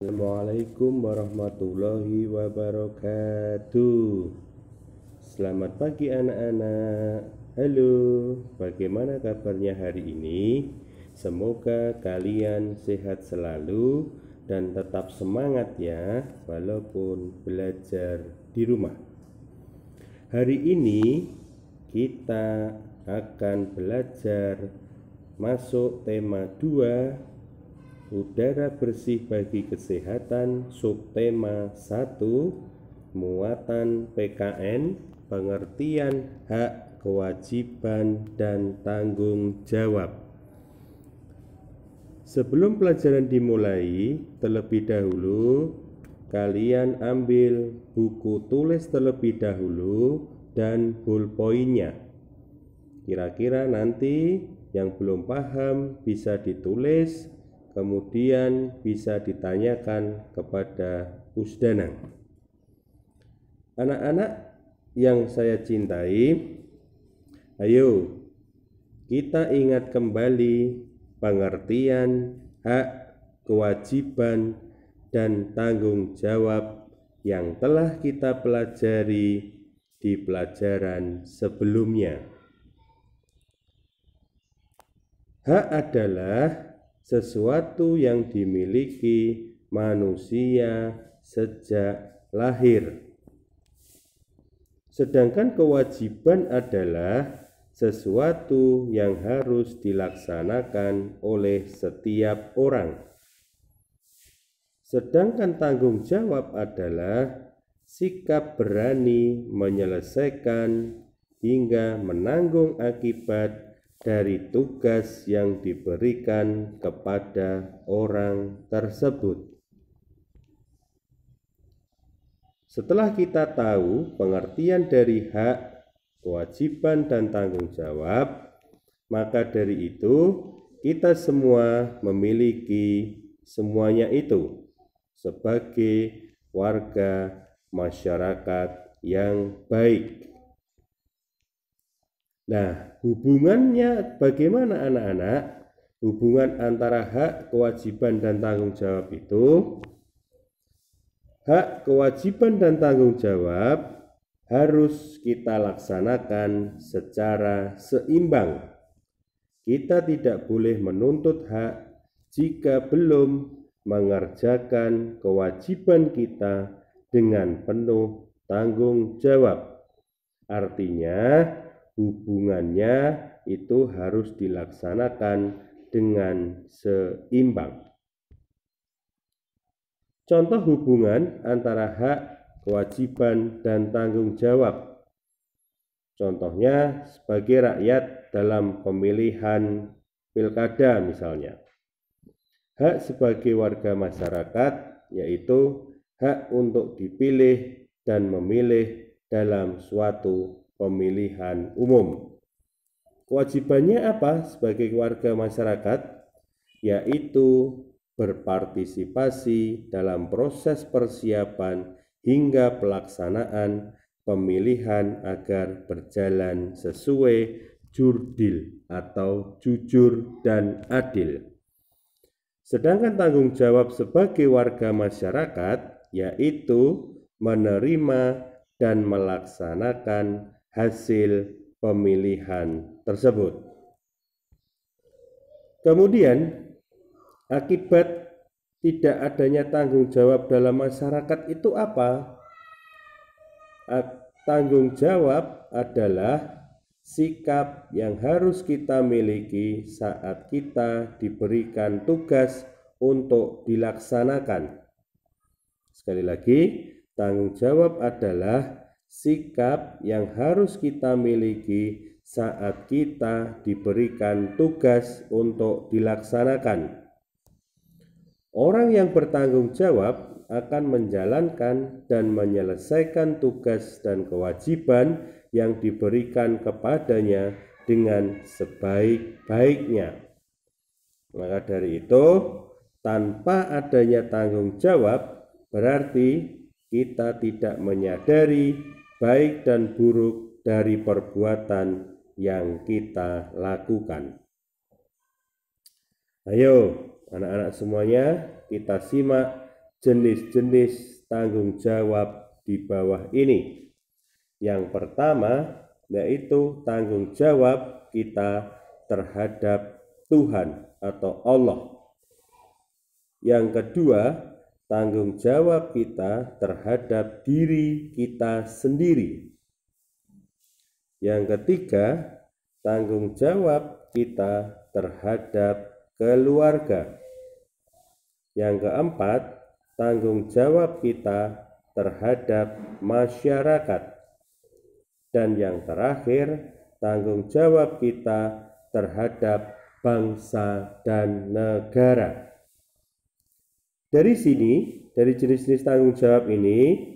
Assalamualaikum warahmatullahi wabarakatuh. Selamat pagi anak-anak. Halo, bagaimana kabarnya hari ini? Semoga kalian sehat selalu dan tetap semangat ya, walaupun belajar di rumah. Hari ini kita akan belajar masuk tema 2, udara bersih bagi kesehatan, subtema 1, muatan PKN, pengertian hak, kewajiban, dan tanggung jawab. Sebelum pelajaran dimulai, terlebih dahulu kalian ambil buku tulis terlebih dahulu dan ballpointnya. Kira-kira nanti yang belum paham bisa ditulis, kemudian bisa ditanyakan kepada Usdanang. Anak-anak yang saya cintai, ayo kita ingat kembali pengertian hak, kewajiban, dan tanggung jawab yang telah kita pelajari di pelajaran sebelumnya. Hak adalah sesuatu yang dimiliki manusia sejak lahir. Sedangkan kewajiban adalah sesuatu yang harus dilaksanakan oleh setiap orang. Sedangkan tanggung jawab adalah sikap berani menyelesaikan hingga menanggung akibat dari tugas yang diberikan kepada orang tersebut. Setelah kita tahu pengertian dari hak, kewajiban, dan tanggung jawab, maka dari itu kita semua memiliki semuanya itu sebagai warga masyarakat yang baik. Nah, hubungannya bagaimana anak-anak? Hubungan antara hak, kewajiban, dan tanggung jawab itu, hak, kewajiban, dan tanggung jawab harus kita laksanakan secara seimbang. Kita tidak boleh menuntut hak jika belum mengerjakan kewajiban kita dengan penuh tanggung jawab. Artinya, hubungannya itu harus dilaksanakan dengan seimbang. Contoh hubungan antara hak, kewajiban, dan tanggung jawab. Contohnya sebagai rakyat dalam pemilihan pilkada misalnya. Hak sebagai warga masyarakat yaitu hak untuk dipilih dan memilih dalam suatu pemilihan umum. Kewajibannya apa sebagai warga masyarakat? Yaitu berpartisipasi dalam proses persiapan hingga pelaksanaan pemilihan agar berjalan sesuai jurdil atau jujur dan adil. Sedangkan tanggung jawab sebagai warga masyarakat yaitu menerima dan melaksanakan hasil pemilihan tersebut. Kemudian, akibat tidak adanya tanggung jawab dalam masyarakat itu apa? Tanggung jawab adalah sikap yang harus kita miliki saat kita diberikan tugas untuk dilaksanakan. Sekali lagi, tanggung jawab adalah sikap yang harus kita miliki saat kita diberikan tugas untuk dilaksanakan. Orang yang bertanggung jawab akan menjalankan dan menyelesaikan tugas dan kewajiban yang diberikan kepadanya dengan sebaik-baiknya. Maka dari itu, tanpa adanya tanggung jawab, berarti kita tidak menyadari baik dan buruk dari perbuatan yang kita lakukan. Ayo anak-anak semuanya, kita simak jenis-jenis tanggung jawab di bawah ini. Yang pertama yaitu tanggung jawab kita terhadap Tuhan atau Allah. Yang kedua, tanggung jawab kita terhadap diri kita sendiri. Yang ketiga, tanggung jawab kita terhadap keluarga. Yang keempat, tanggung jawab kita terhadap masyarakat. Dan yang terakhir, tanggung jawab kita terhadap bangsa dan negara. Dari sini, dari jenis-jenis tanggung jawab ini,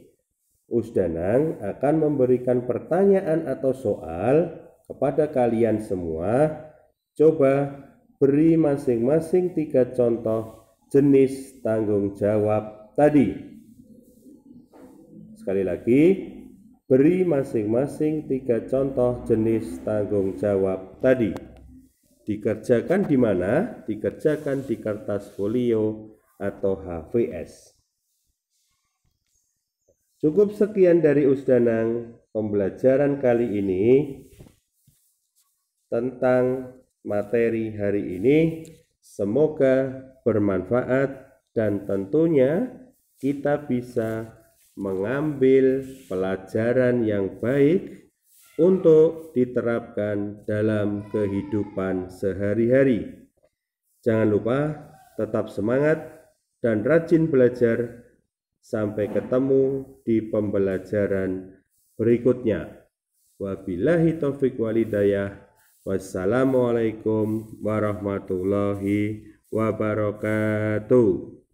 Usdanang akan memberikan pertanyaan atau soal kepada kalian semua. Coba beri masing-masing 3 contoh jenis tanggung jawab tadi. Sekali lagi, beri masing-masing 3 contoh jenis tanggung jawab tadi. Dikerjakan di mana? Dikerjakan di kertas folio atau HVS. Cukup sekian dari Usdanang pembelajaran kali ini tentang materi hari ini. Semoga bermanfaat dan tentunya kita bisa mengambil pelajaran yang baik untuk diterapkan dalam kehidupan sehari-hari. Jangan lupa tetap semangat dan rajin belajar. Sampai ketemu di pembelajaran berikutnya. Wabillahi taufik walhidayah. Wassalamualaikum warahmatullahi wabarakatuh.